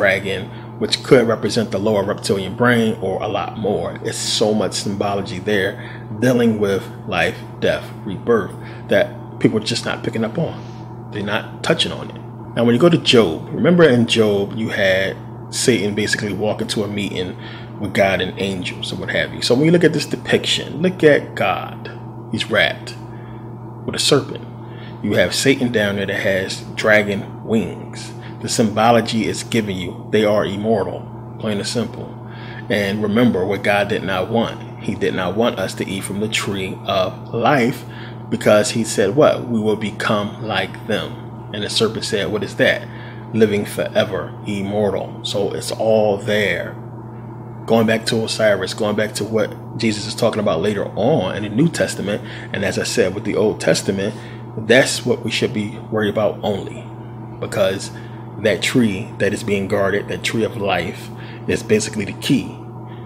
dragon, which could represent the lower reptilian brain, or a lot more. It's so much symbology there dealing with life, death, rebirth that people are just not picking up on. They're not touching on it. Now, when you go to Job, remember in Job, you had Satan basically walk into a meeting with God and angels and what have you. So when you look at this depiction, look at God. He's wrapped with a serpent. You have Satan down there that has dragon wings. The symbology is giving you they are immortal, plain and simple. And remember what God did not want. He did not want us to eat from the tree of life, because he said what? We will become like them. And the serpent said, what is that? Living forever, immortal. So it's all there. Going back to Osiris, going back to what Jesus is talking about later on in the New Testament. And as I said, with the Old Testament, that's what we should be worried about only. Because that tree that is being guarded, that tree of life, is basically the key.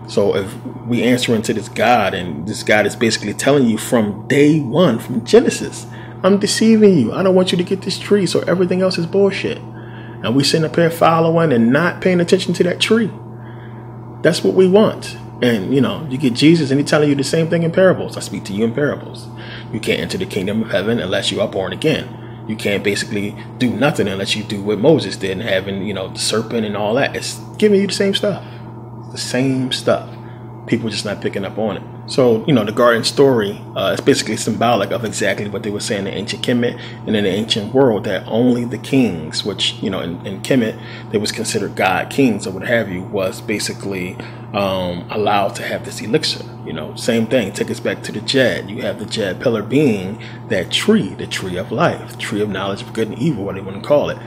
So if we answer into this God, and this God is basically telling you from day one, from Genesis, I'm deceiving you. I don't want you to get this tree, so everything else is bullshit. And we sitting up here following and not paying attention to that tree. That's what we want. And, you get Jesus and he's telling you the same thing in parables. I speak to you in parables. You can't enter the kingdom of heaven unless you are born again. You can't basically do nothing unless you do what Moses did, and having, the serpent and all that. It's giving you the same stuff. The same stuff. People just not picking up on it. So, the garden story is basically symbolic of exactly what they were saying in ancient Kemet and in the ancient world, that only the kings, which, in Kemet, they was considered god kings or what have you, was basically allowed to have this elixir. Same thing. Take us back to the Jed. You have the Jed pillar being that tree, the tree of life, tree of knowledge of good and evil, what they want to call it.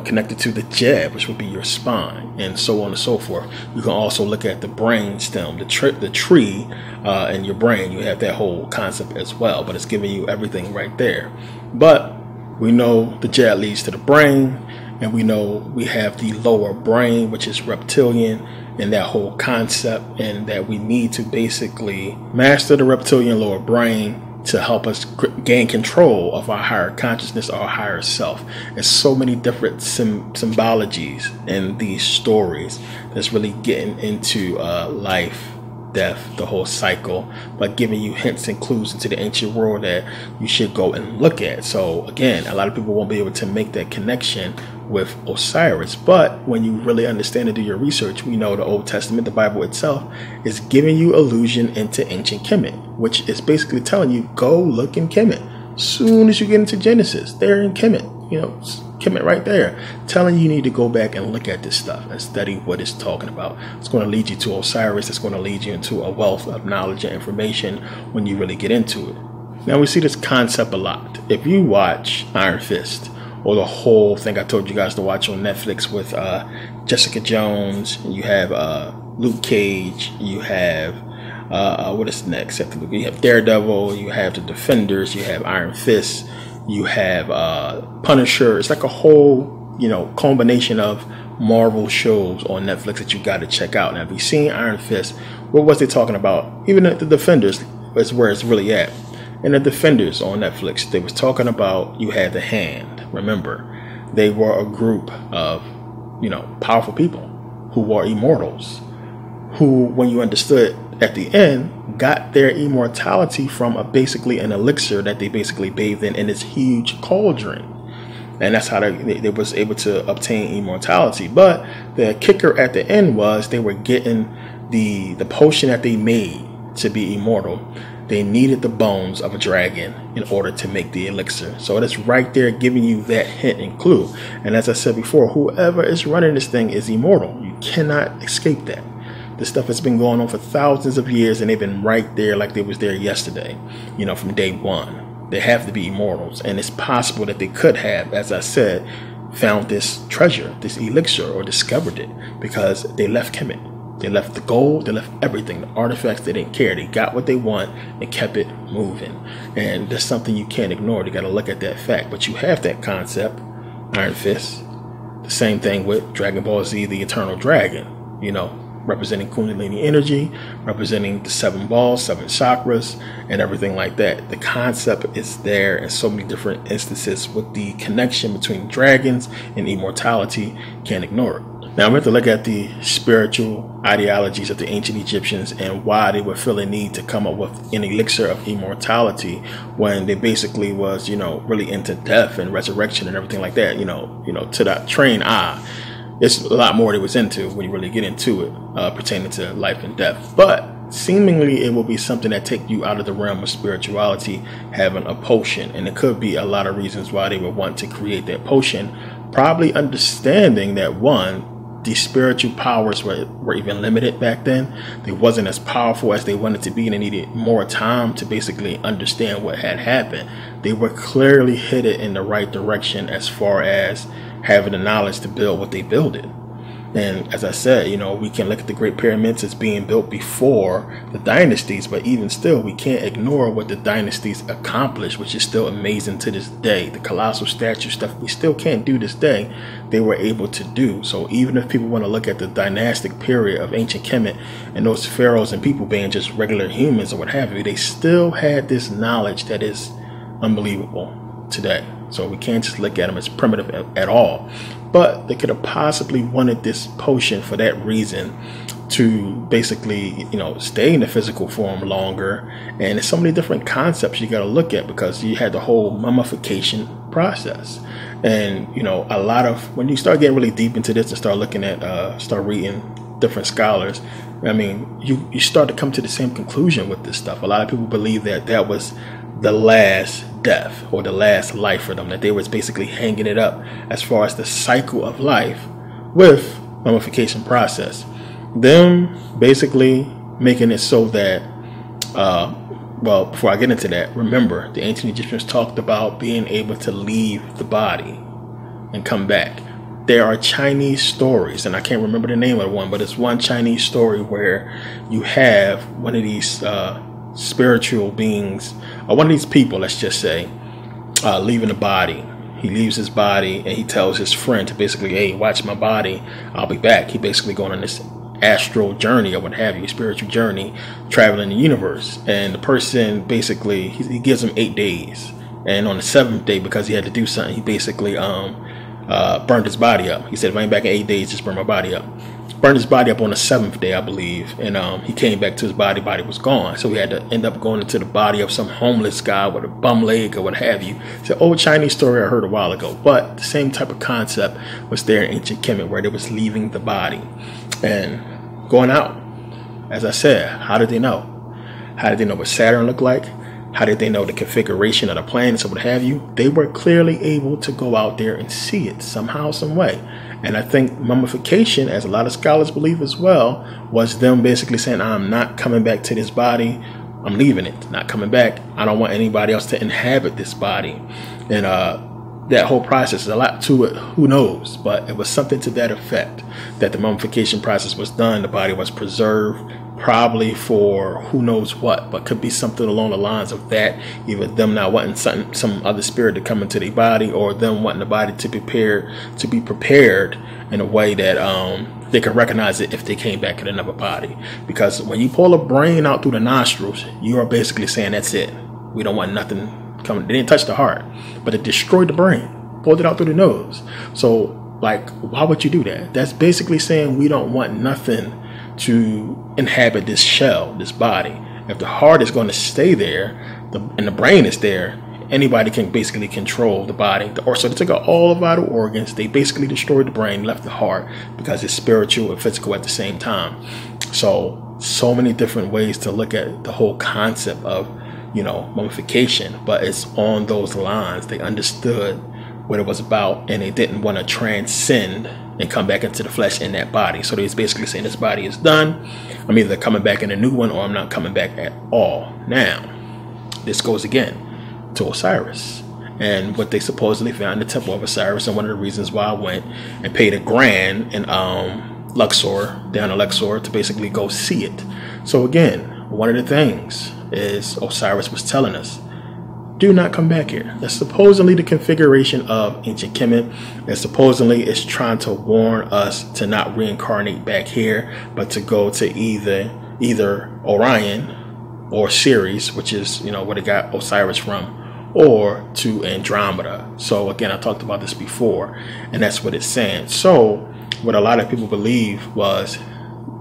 Connected to the Jed, which would be your spine, and so on and so forth. You can also look at the brain stem, the tree in your brain. You have that whole concept as well, but it's giving you everything right there. But we know the Jed leads to the brain, and we know we have the lower brain, which is reptilian, and that whole concept, and that we need to basically master the reptilian lower brain to help us gain control of our higher consciousness, our higher self. There's so many different symbologies in these stories that's really getting into life, death, the whole cycle, but giving you hints and clues into the ancient world that you should go and look at. So again, a lot of people won't be able to make that connection with Osiris, but when you really understand and do your research, we know the Old Testament, the Bible itself, is giving you allusion into ancient Kemet, which is basically telling you, go look in Kemet. Soon as you get into Genesis, they're in Kemet, Kemet right there, telling you need to go back and look at this stuff and study what it's talking about. It's going to lead you to Osiris. It's going to lead you into a wealth of knowledge and information when you really get into it. Now, we see this concept a lot. If you watch Iron Fist, or the whole thing I told you guys to watch on Netflix with Jessica Jones, you have Luke Cage, you have what is next? You have Daredevil, you have the Defenders, you have Iron Fist, you have Punisher. It's like a whole, combination of Marvel shows on Netflix that you got to check out. Now, if you've seen Iron Fist, what was they talking about? Even the Defenders is where it's really at. In the Defenders on Netflix, they was talking about, you had the Hand. Remember, they were a group of, powerful people who were immortals, who, when you understood at the end, got their immortality from basically an elixir that they basically bathed in this huge cauldron. And that's how they was able to obtain immortality. But the kicker at the end was they were getting the potion that they made to be immortal. They needed the bones of a dragon in order to make the elixir. So it is right there giving you that hint and clue. And as I said before, whoever is running this thing is immortal. You cannot escape that. This stuff has been going on for thousands of years, and they've been right there like they was there yesterday, from day one. They have to be immortals. And it's possible that they could have, as I said, found this treasure, this elixir, or discovered it, because they left Kemet. They left the gold, they left everything, the artifacts. They didn't care. They got what they want and kept it moving. And that's something you can't ignore. You got to look at that fact. But you have that concept, Iron Fist. The same thing with Dragon Ball Z, the Eternal Dragon, representing Kundalini energy, representing the 7 balls, 7 chakras, and everything like that. The concept is there in so many different instances with the connection between dragons and immortality. Can't ignore it. Now we have to look at the spiritual ideologies of the ancient Egyptians and why they would feel a need to come up with an elixir of immortality when they basically was, really into death and resurrection and everything like that. To that trained eye, it's a lot more they was into when you really get into it, pertaining to life and death. But seemingly it will be something that take you out of the realm of spirituality, having a potion. And it could be a lot of reasons why they would want to create that potion, probably understanding that, one, the spiritual powers were even limited back then. They wasn't as powerful as they wanted to be, and they needed more time to basically understand what had happened. They were clearly headed in the right direction as far as having the knowledge to build what they builded. And as I said, we can look at the Great Pyramids as being built before the dynasties, but even still, we can't ignore what the dynasties accomplished, which is still amazing to this day. The colossal statue stuff we still can't do this day, they were able to do. So even if people want to look at the dynastic period of ancient Kemet and those pharaohs and people being just regular humans or what have you, they still had this knowledge that is unbelievable today. So we can't just look at them as primitive at all. But they could have possibly wanted this potion for that reason, to basically, stay in the physical form longer. And there's so many different concepts you got to look at, because you had the whole mummification process. And, a lot of, when you start getting really deep into this and start looking at, start reading different scholars, you start to come to the same conclusion with this stuff. A lot of people believe that that was the last death or the last life for them, that they was basically hanging it up as far as the cycle of life with mummification process. Them basically making it so that, before I get into that, remember the ancient Egyptians talked about being able to leave the body and come back. There are Chinese stories, and I can't remember the name of the one, but it's one Chinese story where you have one of these spiritual beings, or one of these people, let's just say, leaving the body. He leaves his body and he tells his friend to basically, hey, watch my body, I'll be back. He basically going on this astral journey or what have you, spiritual journey, traveling the universe. And the person basically, he gives him 8 days. And on the 7th day, because he had to do something, he basically burned his body up. He said, if I ain't back in 8 days, just burn my body up. Burned his body up on the 7th day, I believe. And he came back to his body was gone. So he had to end up going into the body of some homeless guy with a bum leg or what have you. It's an old Chinese story I heard a while ago. But the same type of concept was there in ancient Kemet, where they was leaving the body and going out. As I said, how did they know? How did they know what Saturn looked like? How did they know the configuration of the planets or what have you? They were clearly able to go out there and see it somehow, some way. And I think mummification, as a lot of scholars believe as well, was them basically saying, I'm not coming back to this body. I'm leaving it, not coming back. I don't want anybody else to inhabit this body. And that whole process is a lot to it. Who knows? But it was something to that effect, that the mummification process was done. The body was preserved, probably for who knows what, but could be something along the lines of that. Either them not wanting some other spirit to come into their body, or them wanting the body to be prepared in a way that they can recognize it if they came back in another body. Because when you pull a brain out through the nostrils, you are basically saying that's it. We don't want nothing coming. They didn't touch the heart, but it destroyed the brain, pulled it out through the nose. So, why would you do that? That's basically saying we don't want nothing to inhabit this shell, this body. If the heart is going to stay there, and the brain is there, anybody can basically control the body. So they took out all the vital organs. They basically destroyed the brain, left the heart, because it's spiritual and physical at the same time. So many different ways to look at the whole concept of, mummification, but it's on those lines. They understood what it was about, and they didn't want to transcend and come back into the flesh in that body. So they was basically saying, this body is done. I'm either coming back in a new one, or I'm not coming back at all. Now, this goes again to Osiris and what they supposedly found in the Temple of Osiris, and one of the reasons why I went and paid $1,000 in Luxor, down in Luxor, to basically go see it. So again, one of the things is Osiris was telling us, do not come back here. That's supposedly the configuration of ancient Kemet. And supposedly it's trying to warn us to not reincarnate back here, but to go to either Orion or Ceres, which is, where they got Osiris from, or to Andromeda. So again, I talked about this before, and that's what it's saying. So what a lot of people believe was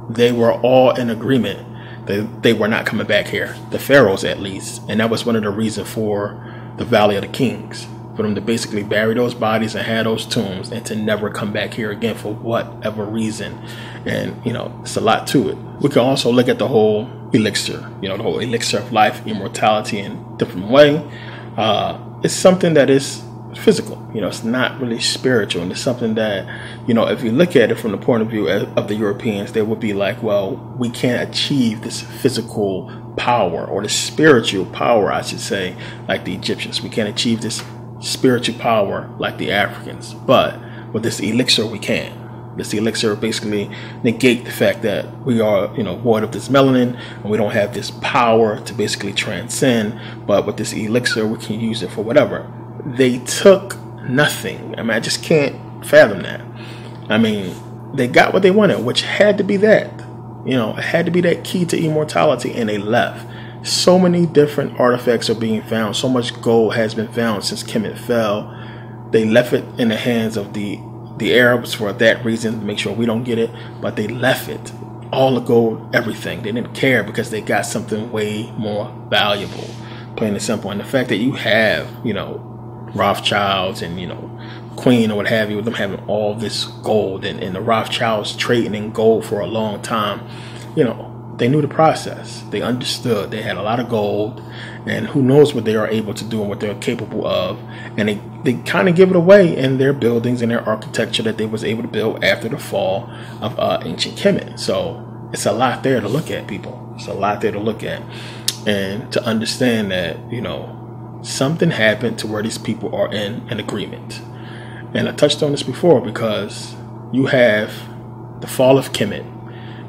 they were all in agreement that they were not coming back here, the pharaohs at least. And that was one of the reasons for the Valley of the Kings, for them to basically bury those bodies and have those tombs and to never come back here again for whatever reason. And, it's a lot to it. We can also look at the whole elixir, the whole elixir of life, immortality in a different way. It's something that is physical, it's not really spiritual. And it's something that, if you look at it from the point of view of the Europeans, they would be like, well, we can't achieve this physical power, or the spiritual power, I should say, like the Egyptians. We can't achieve this spiritual power like the Africans, but with this elixir we can. This elixir basically negate the fact that we are, void of this melanin, and we don't have this power to basically transcend. But with this elixir, we can use it for whatever. They took nothing. I just can't fathom that. They got what they wanted, which had to be that. It had to be that key to immortality, and they left. So many different artifacts are being found. So much gold has been found since Kemet fell. They left it in the hands of the Arabs for that reason, to make sure we don't get it. But they left it, all the gold, everything. They didn't care because they got something way more valuable, plain and simple. And the fact that you have, Rothschilds and, Queen or what have you, with them having all this gold, and the Rothschilds trading in gold for a long time, they knew the process. They understood. They had a lot of gold, and who knows what they are able to do and what they're capable of. And they kind of give it away in their buildings and their architecture that they was able to build after the fall of ancient Kemet. So it's a lot there to look at, people. It's a lot there to look at, and to understand that, something happened to where these people are in an agreement. And I touched on this before, because you have the fall of Kemet,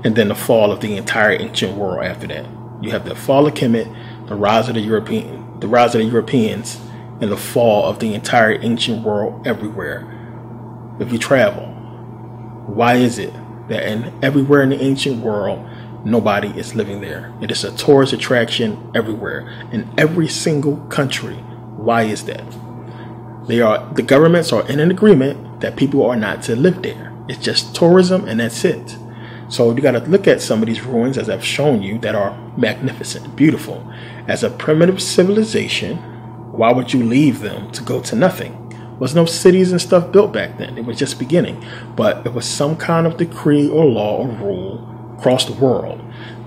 and then the fall of the entire ancient world after that. You have the fall of Kemet, the rise of the Europeans, and the fall of the entire ancient world everywhere. If you travel, why is it that everywhere in the ancient world, nobody is living there? It is a tourist attraction everywhere, in every single country. Why is that? The governments are in an agreement that people are not to live there. It's just tourism, and that's it. So you got to look at some of these ruins, as I've shown you, that are magnificent, beautiful. As a primitive civilization, why would you leave them to go to nothing? There was no cities and stuff built back then. It was just beginning. But it was some kind of decree or law or rule across the world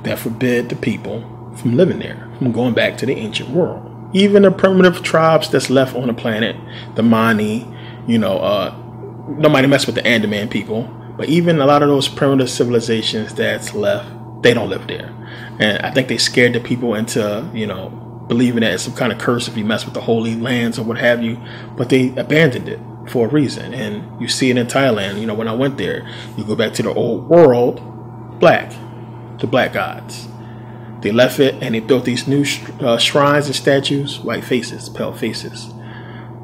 that forbid the people from living there, from going back to the ancient world. Even the primitive tribes that's left on the planet, the Mani, nobody mess with the Andaman people. But even a lot of those primitive civilizations that's left, they don't live there. And I think they scared the people into, believing that it's some kind of curse if you mess with the holy lands or what have you. But they abandoned it for a reason. And you see it in Thailand. When I went there, you go back to the old world, the black gods. They left it, and they built these new shrines and statues, white faces, pale faces.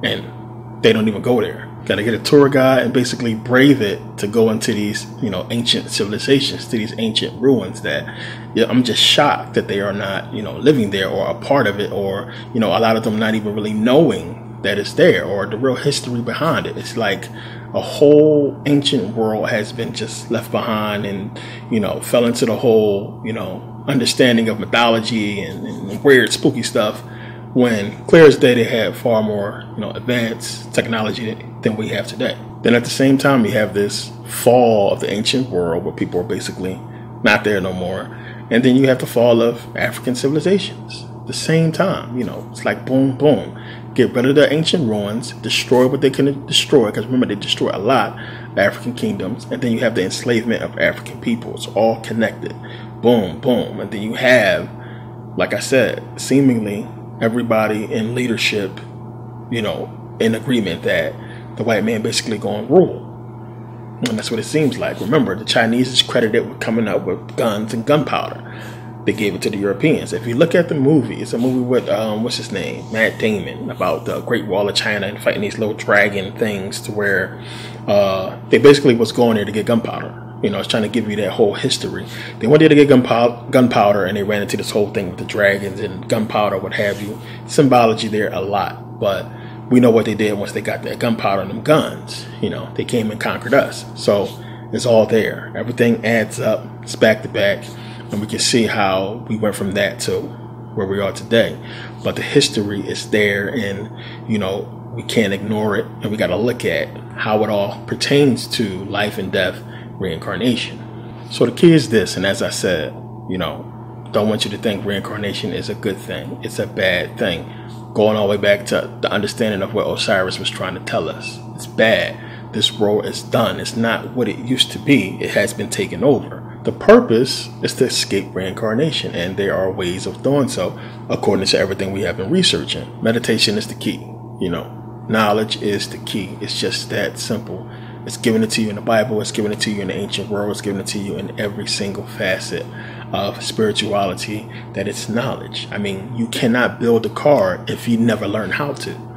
And they don't even go there. Got to get a tour guide and basically brave it to go into these, ancient civilizations, to these ancient ruins that I'm just shocked that they are not, living there or a part of it, or, a lot of them not even really knowing that it's there or the real history behind it. It's like a whole ancient world has been just left behind and, fell into the whole, understanding of mythology and weird, spooky stuff, when clear as day they had far more, advanced technology than we have today. Then at the same time, you have this fall of the ancient world where people are basically not there no more. And then you have the fall of African civilizations. At the same time, it's like boom, boom. Get rid of the ancient ruins, destroy what they can destroy, because remember, they destroy a lot of African kingdoms. And then you have the enslavement of African people. It's all connected. Boom, boom. And then you have, like I said, seemingly everybody in leadership, in agreement that the white man basically going to rule. And that's what it seems like. Remember, the Chinese is credited with coming up with guns and gunpowder. They gave it to the Europeans. If you look at the movie, it's a movie with, what's his name? Matt Damon, about the Great Wall of China and fighting these little dragon things, to where they basically was going there to get gunpowder. It's trying to give you that whole history. They went there to get gunpowder, and they ran into this whole thing with the dragons and gunpowder, what have you. Symbology there a lot, but we know what they did once they got that gunpowder and them guns. They came and conquered us. So It's all there. Everything adds up. It's back to back. And we can see how we went from that to where we are today. But the history is there, and, we can't ignore it. And we got to look at how it all pertains to life and death, reincarnation. So the key is this. And as I said, don't want you to think reincarnation is a good thing. It's a bad thing. Going all the way back to the understanding of what Osiris was trying to tell us. It's bad. This world is done. It's not what it used to be. It has been taken over. The purpose is to escape reincarnation, and there are ways of doing so according to everything we have been researching. Meditation is the key. Knowledge is the key. It's just that simple. It's given it to you in the Bible. It's given it to you in the ancient world. It's given it to you in every single facet of spirituality, that it's knowledge. I mean, you cannot build a car if you never learn how to.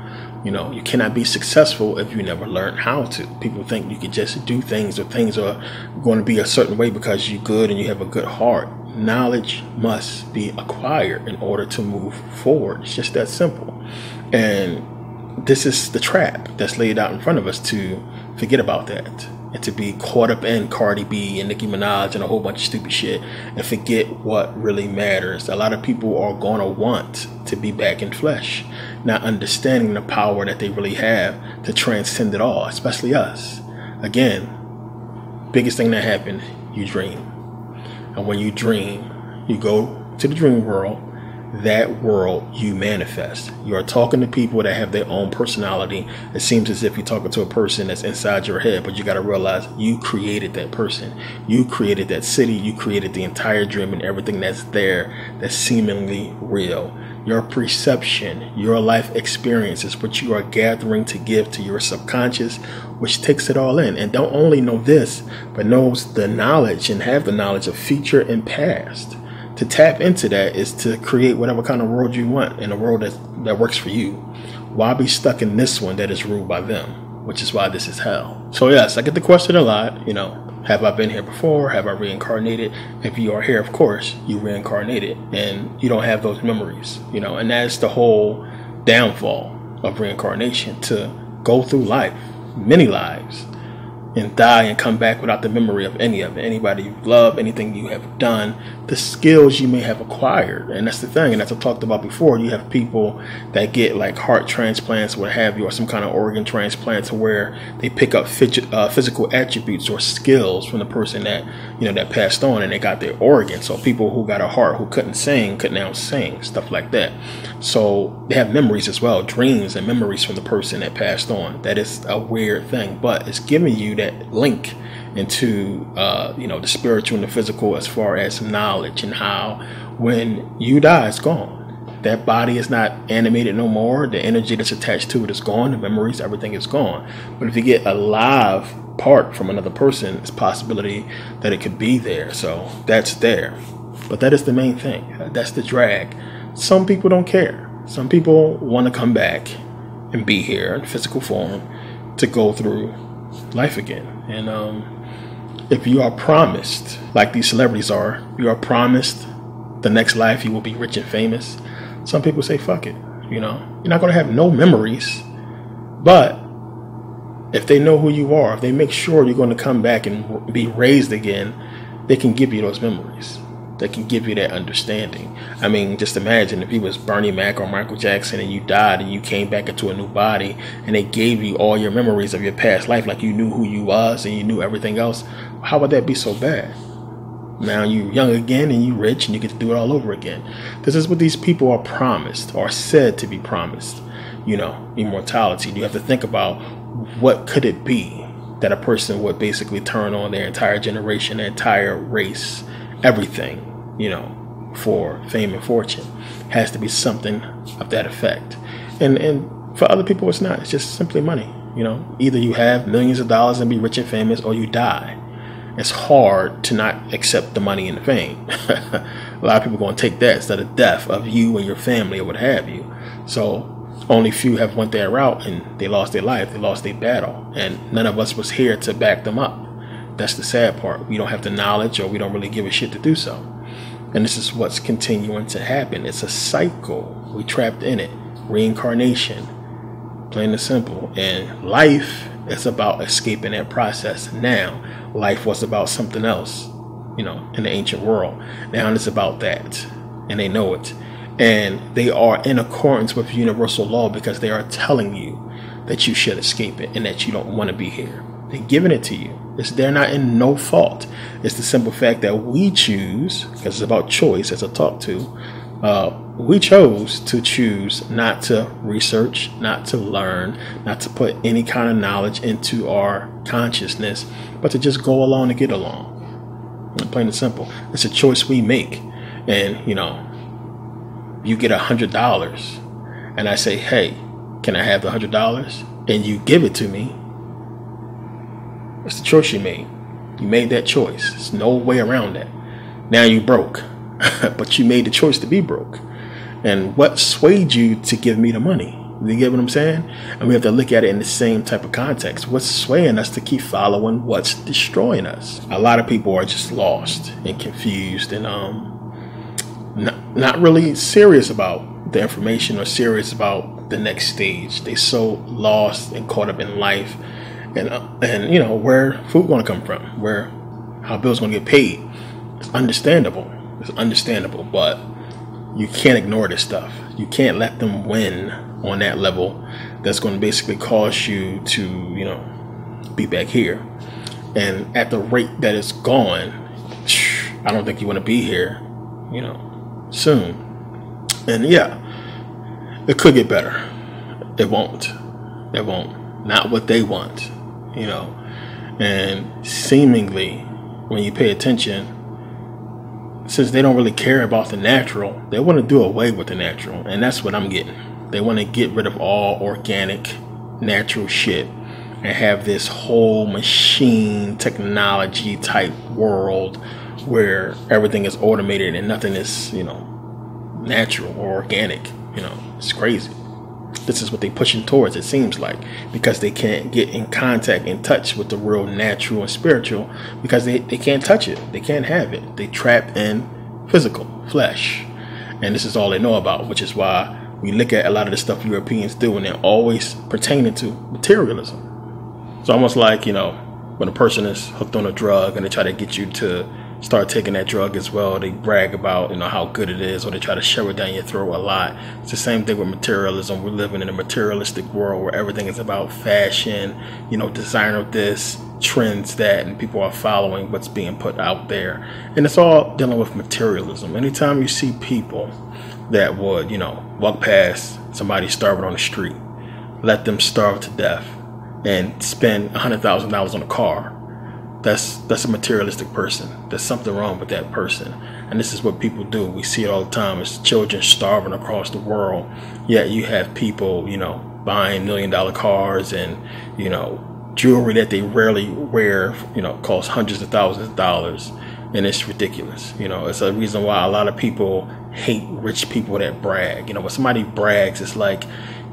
You cannot be successful if you never learn how to. People think you can just do things, or things are going to be a certain way because you're good and you have a good heart. Knowledge must be acquired in order to move forward. It's just that simple. And this is the trap that's laid out in front of us, to forget about that and to be caught up in Cardi B and Nicki Minaj and a whole bunch of stupid shit and forget what really matters. A lot of people are going to want to be back in flesh, not understanding the power that they really have to transcend it all, especially us. Again, biggest thing that happened, you dream. And when you dream, you go to the dream world. That world you manifest. You are talking to people that have their own personality. It seems as if you're talking to a person that's inside your head, but you got to realize you created that person. You created that city. You created the entire dream and everything that's there that's seemingly real. Your perception, your life experience is what you are gathering to give to your subconscious, which takes it all in. And don't only know this, but knows the knowledge and have the knowledge of future and past. To tap into that is to create whatever kind of world you want, in a world that works for you. Why be stuck in this one that is ruled by them? Which is why this is hell. So yes, I get the question a lot, have I been here before? Have I reincarnated? If you are here, of course, you reincarnated, and you don't have those memories, and that's the whole downfall of reincarnation, to go through life, many lives, and die and come back without the memory of any of it. Anybody you love, anything you have done, the skills you may have acquired. And that's the thing. And as I talked about before, you have people that get like heart transplants, what have you, or some kind of organ transplant, to where they pick up physical attributes or skills from the person that, that passed on, and they got their organ. So people who got a heart who couldn't sing could now sing, stuff like that. So they have memories as well, dreams and memories from the person that passed on. That is a weird thing, but it's giving you that link into the spiritual and the physical, as far as knowledge, and how when you die, it's gone. That body is not animated no more. The energy that's attached to it is gone. The memories, everything is gone. But if you get a live part from another person, it's a possibility that it could be there. So that's there. But that is the main thing. That's the drag. Some people don't care. Some people want to come back and be here in physical form to go through life again. And if you are promised, like these celebrities are, you are promised the next life you will be rich and famous, some people say fuck it. You're not going to have no memories, but if they know who you are, if they make sure you're going to come back and be raised again, they can give you those memories. They can give you that understanding. I mean, just imagine if you was Bernie Mac or Michael Jackson and you died and you came back into a new body and they gave you all your memories of your past life, like you knew who you was and you knew everything else. How would that be so bad? Now you're young again and you're rich and you get to do it all over again. This is what these people are promised, or said to be promised. Immortality. You have to think about, what could it be that a person would basically turn on their entire generation, their entire race, everything, for fame and fortune. Has to be something of that effect. And for other people, it's not. It's just simply money. Either you have millions of dollars and be rich and famous, or you die. It's hard to not accept the money and the fame. A lot of people are going to take that instead of death of you and your family or what have you. So only few have went that route, and they lost their life. They lost their battle. And none of us was here to back them up. That's the sad part. We don't have the knowledge, or we don't really give a shit to do so. And this is what's continuing to happen. It's a cycle. We trapped in it. Reincarnation. Plain and simple. And life is about escaping that process. Now, life was about something else, in the ancient world. Now it's about that, and they know it. And they are in accordance with universal law because they are telling you that you should escape it and that you don't want to be here. They're giving it to you. They're not in no fault. It's the simple fact that we choose, because it's about choice, as I talked to, we chose to choose not to research, not to learn, not to put any kind of knowledge into our consciousness, but to just go along and get along. Plain and simple. It's a choice we make. And, you get $100 and I say, hey, can I have the $100? And you give it to me. It's the choice you made. You made that choice. There's no way around that. Now you broke, but you made the choice to be broke. And what swayed you to give me the money? You get what I'm saying? And we have to look at it in the same type of context. What's swaying us to keep following what's destroying us? A lot of people are just lost and confused and not really serious about the information or serious about the next stage. They so lost and caught up in life and where food going to come from, how bills going to get paid. It's understandable, but you can't ignore this stuff. You can't let them win on that level. That's going to basically cause you to, be back here. And at the rate that it's going, I don't think you want to be here, soon. And yeah, it could get better. It won't. Not what they want, And seemingly, when you pay attention, since they don't really care about the natural, they want to do away with the natural. And that's what I'm getting. They want to get rid of all organic, natural shit and have this whole machine technology type world where everything is automated and nothing is, natural or organic. It's crazy. This is what they're pushing towards, it seems like, because they can't get in contact, in touch with the real natural and spiritual, because they can't touch it. They can't have it. They trapped in physical flesh. And this is all they know about, which is why we look at a lot of the stuff Europeans do and they're always pertaining to materialism. It's almost like, when a person is hooked on a drug and they try to get you to start taking that drug as well, they brag about, how good it is, or they try to shove it down your throat a lot. It's the same thing with materialism. We're living in a materialistic world where everything is about fashion, designer this, trends that, and people are following what's being put out there. And it's all dealing with materialism. Anytime you see people that would, walk past somebody starving on the street, let them starve to death and spend $100,000 on a car, that's a materialistic person. There's something wrong with that person. And this is what people do. We see it all the time. It's children starving across the world. Yet you have people, buying $1 million cars and, jewelry that they rarely wear, costs hundreds of thousands of dollars. And it's ridiculous. It's a reason why a lot of people hate rich people that brag. When somebody brags, it's like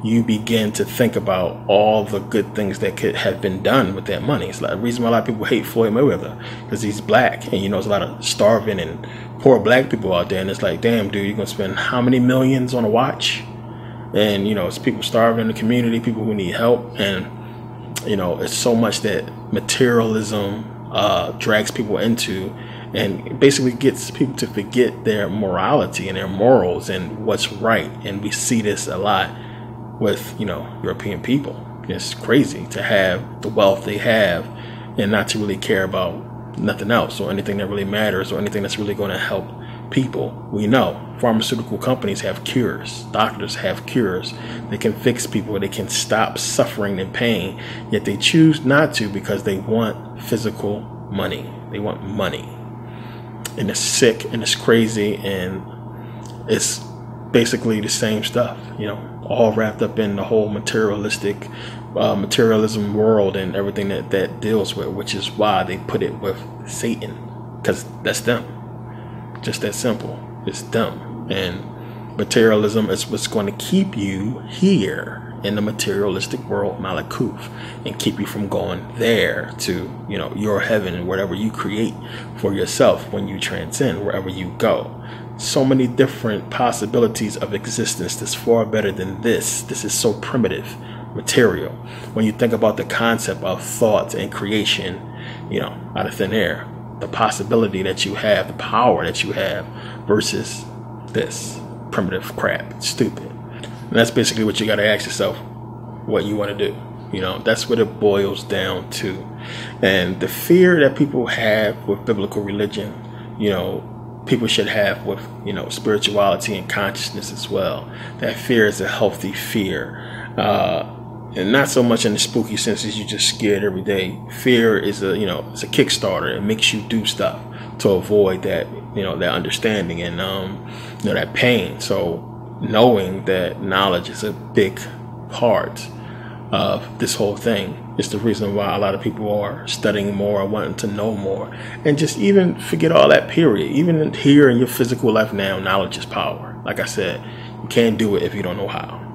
you begin to think about all the good things that could have been done with that money. It's like the reason why a lot of people hate Floyd Mayweather, because he's black. And, there's a lot of starving and poor black people out there. And it's like, damn, dude, you're going to spend how many millions on a watch? And, it's people starving in the community, people who need help. And, it's so much that materialism drags people into and basically gets people to forget their morality and their morals and what's right. And we see this a lot with, European people. It's crazy to have the wealth they have and not to really care about nothing else or anything that really matters or anything that's really going to help people. We know pharmaceutical companies have cures. Doctors have cures. They can fix people. They can stop suffering and pain. Yet they choose not to because they want physical money. They want money. And it's sick and it's crazy and it's basically the same stuff, all wrapped up in the whole materialistic materialism world and everything that deals with, which is why they put it with Satan, because that's them. Just that simple. It's them. And materialism is what's going to keep you here in the materialistic world, Malakuf, and keep you from going there to, your heaven and whatever you create for yourself when you transcend, wherever you go. So many different possibilities of existence that's far better than this. This is so primitive material. When you think about the concept of thought and creation, out of thin air. The possibility that you have, the power that you have, versus this primitive crap. It's stupid. And that's basically what you got to ask yourself, what you want to do. That's what it boils down to. And the fear that people have with biblical religion, people should have with, spirituality and consciousness as well. That fear is a healthy fear. And not so much in the spooky sense as you just scared every day. Fear is it's a Kickstarter. It makes you do stuff to avoid that, that understanding and, that pain. So knowing that knowledge is a big part of this whole thing is the reason why a lot of people are studying more, wanting to know more, and just even forget all that, period. Even here in your physical life now, knowledge is power. Like I said, you can't do it if you don't know how.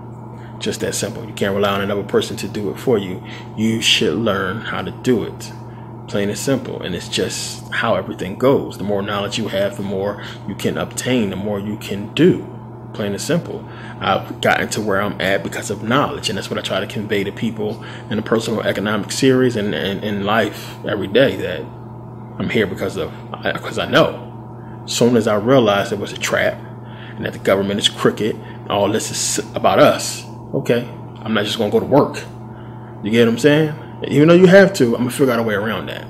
Just that simple. You can't rely on another person to do it for you. You should learn how to do it. Plain and simple. And it's just how everything goes. The more knowledge you have, the more you can obtain, the more you can do. Plain and simple. I've gotten to where I'm at because of knowledge, and that's what I try to convey to people in the personal economic series and in life every day, that I'm here because I know. As soon as I realized it was a trap and that the government is crooked, all this is about us, okay, I'm not just going to go to work. You get what I'm saying? Even though you have to, I'm going to figure out a way around that.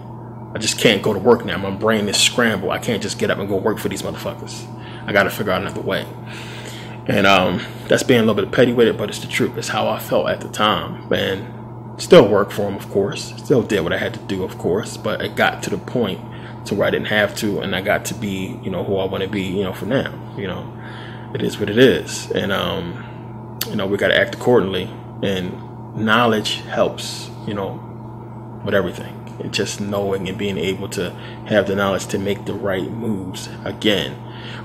I just can't go to work now. My brain is scrambled. I can't just get up and go work for these motherfuckers. I got to figure out another way. And that's being a little bit petty with it, but it's the truth. It's how I felt at the time. And still worked for them, of course. Still did what I had to do, of course. But it got to the point to where I didn't have to, and I got to be, who I want to be, for now. It is what it is. And, we got to act accordingly. And knowledge helps, with everything. And just knowing and being able to have the knowledge to make the right moves. Again,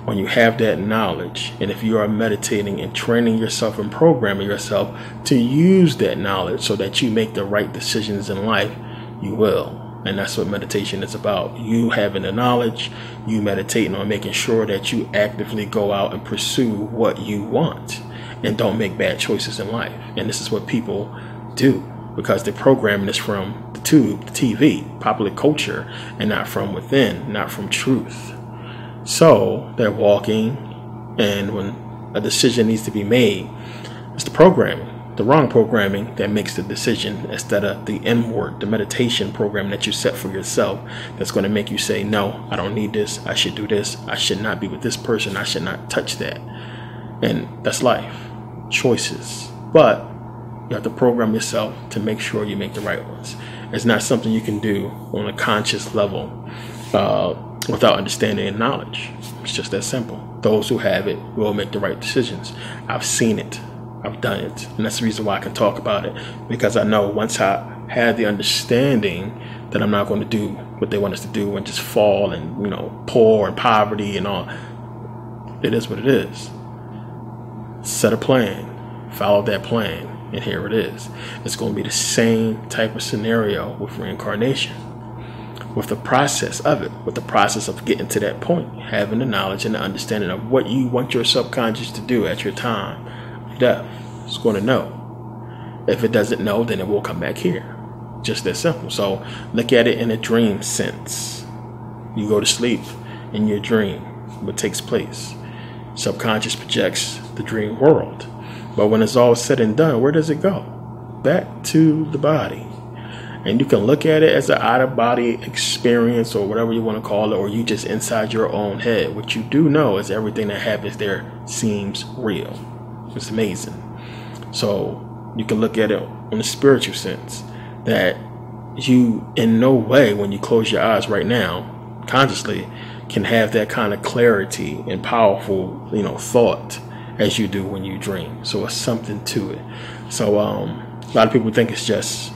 when you have that knowledge, and if you are meditating and training yourself and programming yourself to use that knowledge so that you make the right decisions in life, you will. And that's what meditation is about. You having the knowledge, you meditating on making sure that you actively go out and pursue what you want and don't make bad choices in life. And this is what people do, because they're programming this from the tube, the TV, popular culture, and not from within, not from truth. So they're walking, and when a decision needs to be made, it's the programming, the wrong programming, that makes the decision, instead of the inward, the meditation program that you set for yourself, that's going to make you say, no, I don't need this, I should do this, I should not be with this person, I should not touch that. And that's life, choices. But you have to program yourself to make sure you make the right ones. It's not something you can do on a conscious level without understanding and knowledge. It's just that simple. Those who have it will make the right decisions. I've seen it. I've done it. And that's the reason why I can talk about it, because I know once I had the understanding that I'm not going to do what they want us to do and just fall and, poor and poverty and all. It is what it is. Set a plan. Follow that plan. And here it is. It's going to be the same type of scenario with reincarnation. With the process of it, with the process of getting to that point, having the knowledge and the understanding of what you want your subconscious to do at your time of death. It's going to know. If it doesn't know, then it will come back here. Just that simple. So look at it in a dream sense. You go to sleep in your dream. What takes place? Subconscious projects the dream world. But when it's all said and done, where does it go? Back to the body. And you can look at it as an out-of-body experience or whatever you want to call it, or you just inside your own head. What you do know is everything that happens there seems real. It's amazing. So you can look at it on a spiritual sense, that you in no way, when you close your eyes right now, consciously, can have that kind of clarity and powerful, thought as you do when you dream. So it's something to it. So a lot of people think it's just,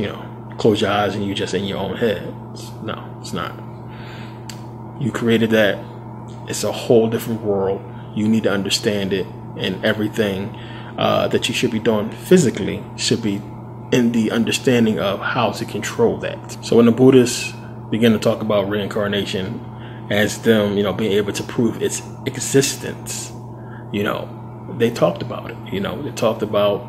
close your eyes and you just in your own head. No, it's not. You created that. It's a whole different world. You need to understand it, and everything that you should be doing physically should be in the understanding of how to control that. So when the Buddhists begin to talk about reincarnation as them, being able to prove its existence, they talked about it. They talked about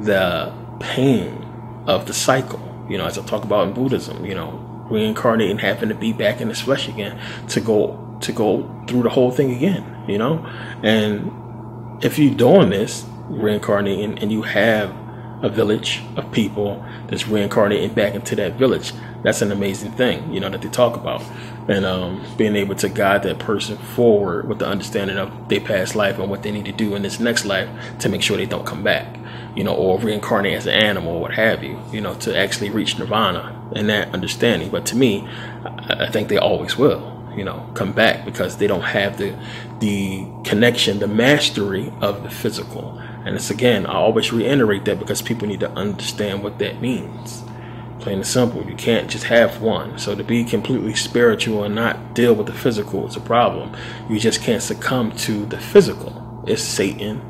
the pain of the cycle. As I talk about in Buddhism, reincarnate and having to be back in this flesh again to go through the whole thing again, you know. And if you're doing this, reincarnating, and you have a village of people that's reincarnating back into that village, that's an amazing thing, you know, that they talk about. And being able to guide that person forward with the understanding of their past life and what they need to do in this next life to make sure they don't come back, you know, or reincarnate as an animal or what have you, you know, to actually reach nirvana and that understanding. But to me, I think they always will, you know, come back because they don't have the connection, the mastery of the physical. And it's, again, I always reiterate that because people need to understand what that means. Plain and simple. You can't just have one. So to be completely spiritual and not deal with the physical is a problem. You just can't succumb to the physical. It's Satan,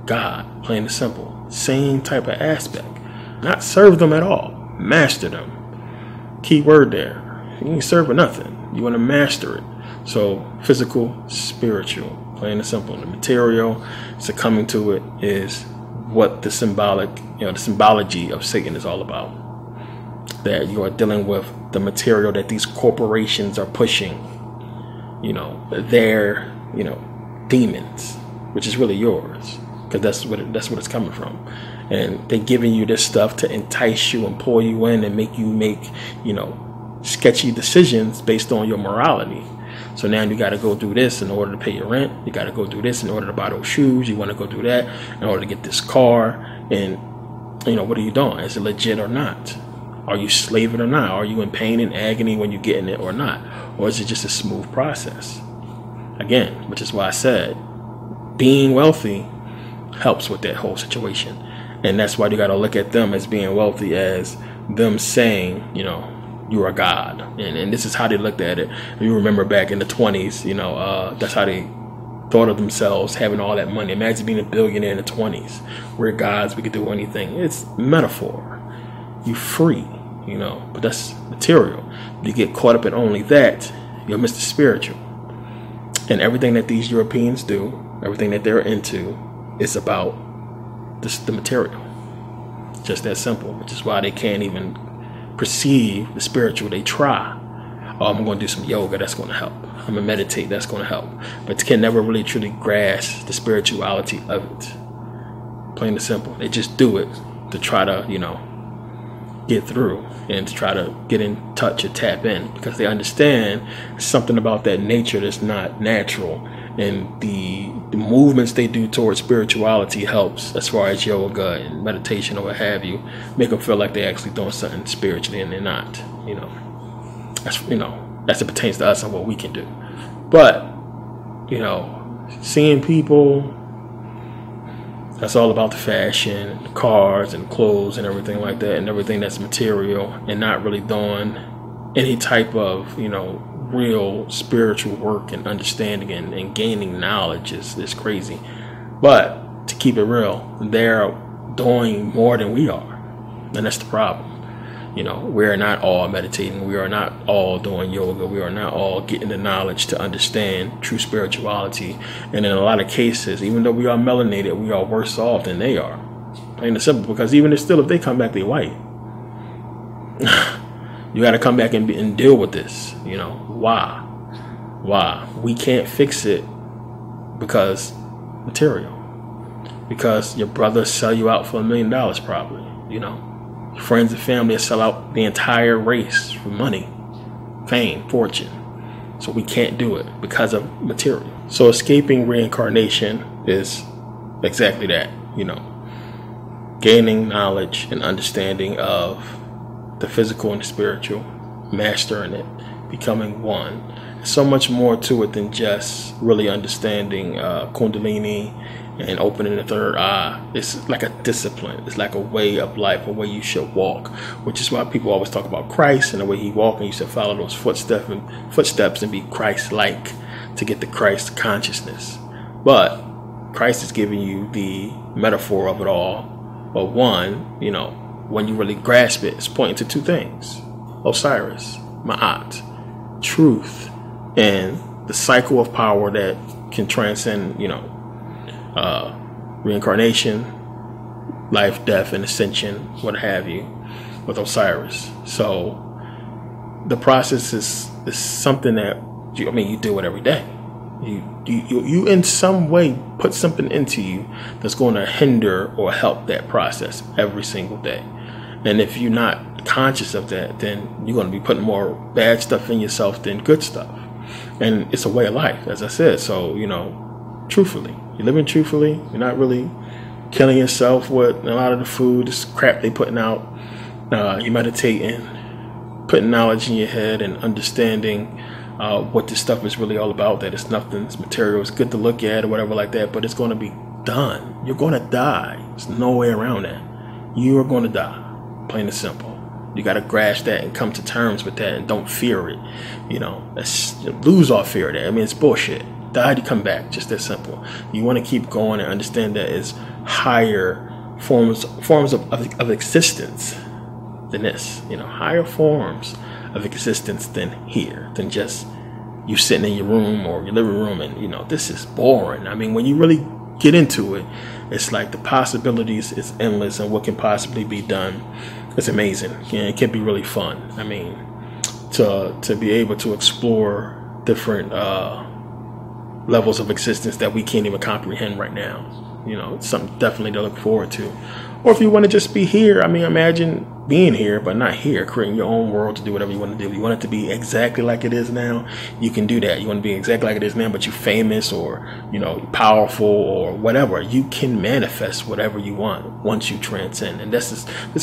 God, plain and simple. Same type of aspect. Not serve them at all. Master them. Key word there. You ain't serving nothing. You want to master it. So physical, spiritual, plain and simple. The material, succumbing to it, is what the symbolic, you know, the symbology of Satan is all about. That you are dealing with the material that these corporations are pushing, you know, their, you know, demons, which is really yours, because that's what it's coming from. And they're giving you this stuff to entice you and pull you in and make you make, you know, sketchy decisions based on your morality. So now you got to go do this in order to pay your rent. You got to go do this in order to buy those shoes. You want to go do that in order to get this car. And, you know, what are you doing? Is it legit or not? Are you slaving or not? Are you in pain and agony when you're getting it or not? Or is it just a smooth process? Again, which is why I said being wealthy helps with that whole situation. And that's why you got to look at them as being wealthy as them saying, you know, you're a god. And this is how they looked at it. You remember back in the 20s, you know, that's how they thought of themselves, having all that money. Imagine being a billionaire in the 20s. We're gods, we could do anything. It's metaphor. You free, you know, but that's material. You get caught up in only that, you'll miss the spiritual. And everything that these Europeans do, everything that they're into, is about the material. Just that simple, which is why they can't even perceive the spiritual. They try. Oh, I'm going to do some yoga, that's going to help. I'm going to meditate, that's going to help. But can never really truly grasp the spirituality of it. Plain and simple. They just do it to try to, you know, get through and to try to get in touch or tap in, because they understand something about that nature that's not natural. And the movements they do towards spirituality helps, as far as yoga and meditation or what have you, make them feel like they're actually doing something spiritually, and they're not. You know, that's, you know, as it pertains to us and what we can do. But, you know, seeing people, that's all about the fashion, the cars and clothes and everything like that, and everything that's material, and not really doing any type of, you know, real spiritual work and understanding and gaining knowledge is crazy. But to keep it real, they're doing more than we are, and that's the problem. You know, we're not all meditating, we are not all doing yoga, we are not all getting the knowledge to understand true spirituality. And in a lot of cases, even though we are melanated, we are worse off than they are. Plain and simple, because even if they come back, they're white. You got to come back and deal with this. You know, why? We can't fix it because material. Because your brother sell you out for $1 million probably, you know. Your friends and family sell out the entire race for money, fame, fortune. So we can't do it because of material. So escaping reincarnation is exactly that, you know. Gaining knowledge and understanding of the physical and the spiritual, mastering it, becoming one. There's so much more to it than just really understanding Kundalini and opening the third eye. It's like a discipline. It's like a way of life, a way you should walk, which is why people always talk about Christ and the way he walked, and you should follow those footsteps and be Christ-like to get the Christ consciousness. But Christ is giving you the metaphor of it all. But one, you know, when you really grasp it, it's pointing to two things: Osiris, Ma'at, truth, and the cycle of power that can transcend, you know, reincarnation, life, death, and ascension, what have you, with Osiris. So the process is something that you do it every day. You in some way put something into you that's going to hinder or help that process every single day. And if you're not conscious of that, then you're going to be putting more bad stuff in yourself than good stuff. And it's a way of life, as I said. So, truthfully, you're living truthfully. You're not really killing yourself with a lot of the food, this crap they putting out. You're meditating, putting knowledge in your head and understanding what this stuff is really all about, that it's nothing, it's material, it's good to look at or whatever like that, but it's going to be done. You're going to die. There's no way around that. You are going to die, plain and simple. You got to grasp that and come to terms with that and don't fear it. Lose all fear of that. I mean, it's bullshit. Die to come back, just that simple. You want to keep going and understand that it's higher forms of existence than this. Higher forms of existence than here, than just you sitting in your room or your living room and this is boring. I mean, when you really get into it, it's like the possibilities is endless, and what can possibly be done is amazing. It can be really fun. I mean, to be able to explore different levels of existence that we can't even comprehend right now. It's something definitely to look forward to. Or if you want to just be here, I mean, imagine being here, but not here, creating your own world to do whatever you want to do. You want it to be exactly like it is now, you can do that. You want to be exactly like it is now, but you're famous or, powerful or whatever. You can manifest whatever you want once you transcend. And this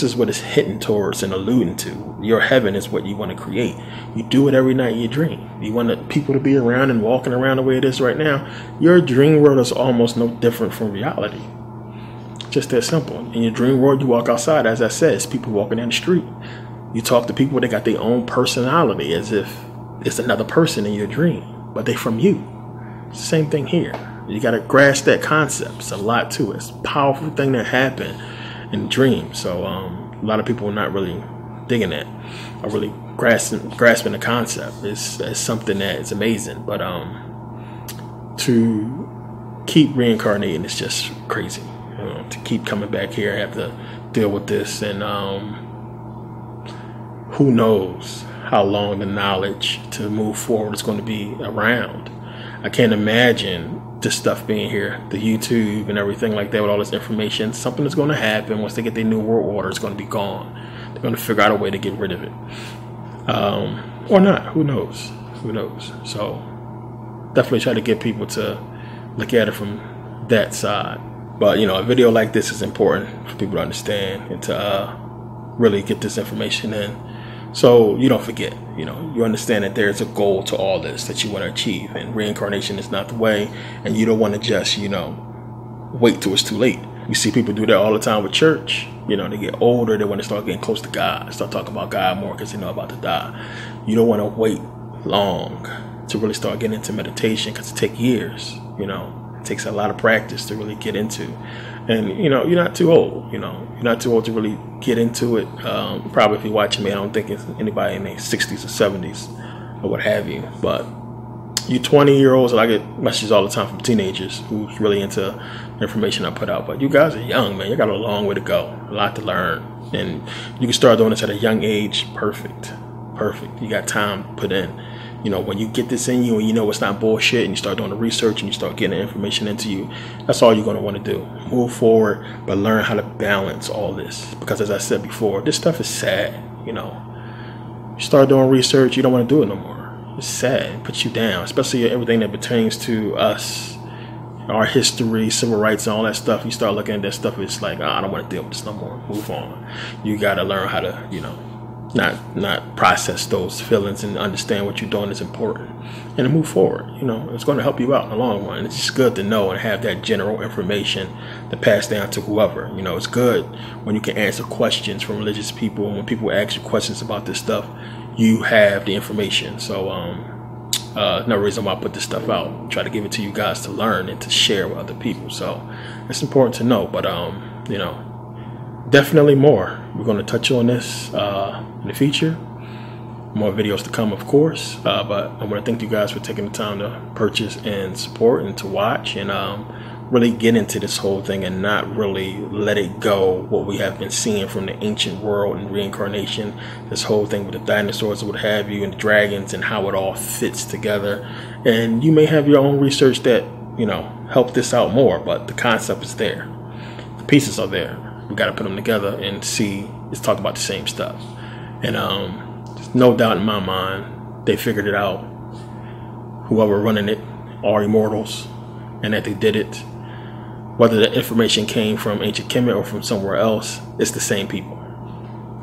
is what it's hitting towards and alluding to. Your heaven is what you want to create. You do it every night in your dream. You want people to be around and walking around the way it is right now. Your dream world is almost no different from reality. Just that simple. In your dream world, you walk outside, as I said, it's people walking down the street. You talk to people, they got their own personality, as if it's another person in your dream, but they from you. It's the same thing here. You got to grasp that concept. It's a lot to it. It's a powerful thing that happened in dreams. So a lot of people are not really digging that, or really grasping the concept. It's something that is amazing, but to keep reincarnating is just crazy. To keep coming back here, have to deal with this, and who knows how long the knowledge to move forward is going to be around. I can't imagine this stuff being here, the YouTube and everything like that, with all this information. Something is going to happen once they get their new world order. It's going to be gone. They're going to figure out a way to get rid of it, or not. Who knows? So definitely try to get people to look at it from that side. But, a video like this is important for people to understand and to really get this information in. So you don't forget, you understand that there's a goal to all this that you want to achieve. And reincarnation is not the way. And you don't want to just, wait till it's too late. You see people do that all the time with church. They get older. They want to start getting close to God. Start talking about God more because they know about to die. You don't want to wait long to really start getting into meditation, because it takes years, takes a lot of practice to really get into. And you're not too old. You're not too old to really get into it. Probably if you're watching me, I don't think it's anybody in their 60s or 70s or what have you. But you 20-year-olds, and I get messages all the time from teenagers who's really into information I put out. But you guys are young, man. You got a long way to go, a lot to learn, and you can start doing this at a young age. Perfect. You got time to put in. When you get this in you and it's not bullshit, and you start doing the research and you start getting the information into you, that's all you're going to want to do. Move forward, but learn how to balance all this. Because as I said before, this stuff is sad. You start doing research, you don't want to do it no more. It's sad. It puts you down, especially everything that pertains to us, our history, civil rights, and all that stuff. You start looking at that stuff, it's like, I don't want to deal with this no more. Move on. You got to learn how to, not process those feelings and understand what you're doing is important, and to move forward. It's going to help you out in the long run. It's just good to know and have that general information to pass down to whoever. It's good when you can answer questions from religious people. When people ask you questions about this stuff, you have the information. So no reason why I put this stuff out. Try to give it to you guys to learn and to share with other people. So it's important to know. But definitely more. We're going to touch on this in the future. More videos to come, of course. But I want to thank you guys for taking the time to purchase and support and to watch. And really get into this whole thing and not really let it go, what we have been seeing from the ancient world and reincarnation, this whole thing with the dinosaurs and what have you, and the dragons, and how it all fits together. And you may have your own research that, you know, help this out more, but the concept is there. The pieces are there. We got to put them together and see, it's talking about the same stuff. And there's no doubt in my mind they figured it out. Whoever running it are immortals, and that they did it. Whether the information came from ancient Kemet or from somewhere else, it's the same people.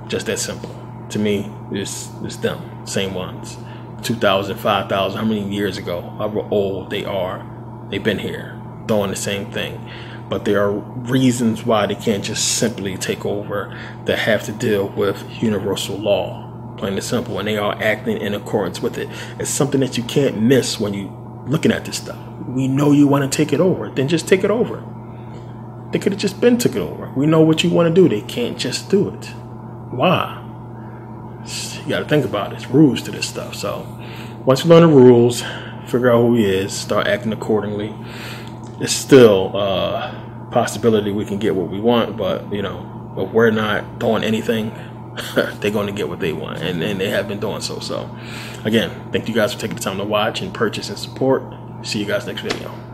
Just that simple. To me, it's them, same ones. 2,000, 5,000, how many years ago, however old they are, they've been here doing the same thing. But there are reasons why they can't just simply take over that have to deal with universal law, plain and simple, and they are acting in accordance with it. It's something that you can't miss when you looking at this stuff. We know you want to take it over, then just take it over. They could have just been took it over. We know what you want to do. They can't just do it. Why? You got to think about it. There's rules to this stuff. So once you learn the rules, figure out who he is, start acting accordingly. It's still a possibility we can get what we want, but you know, if we're not doing anything, they're going to get what they want, and they have been doing so. So again, thank you guys for taking the time to watch and purchase and support. See you guys next video.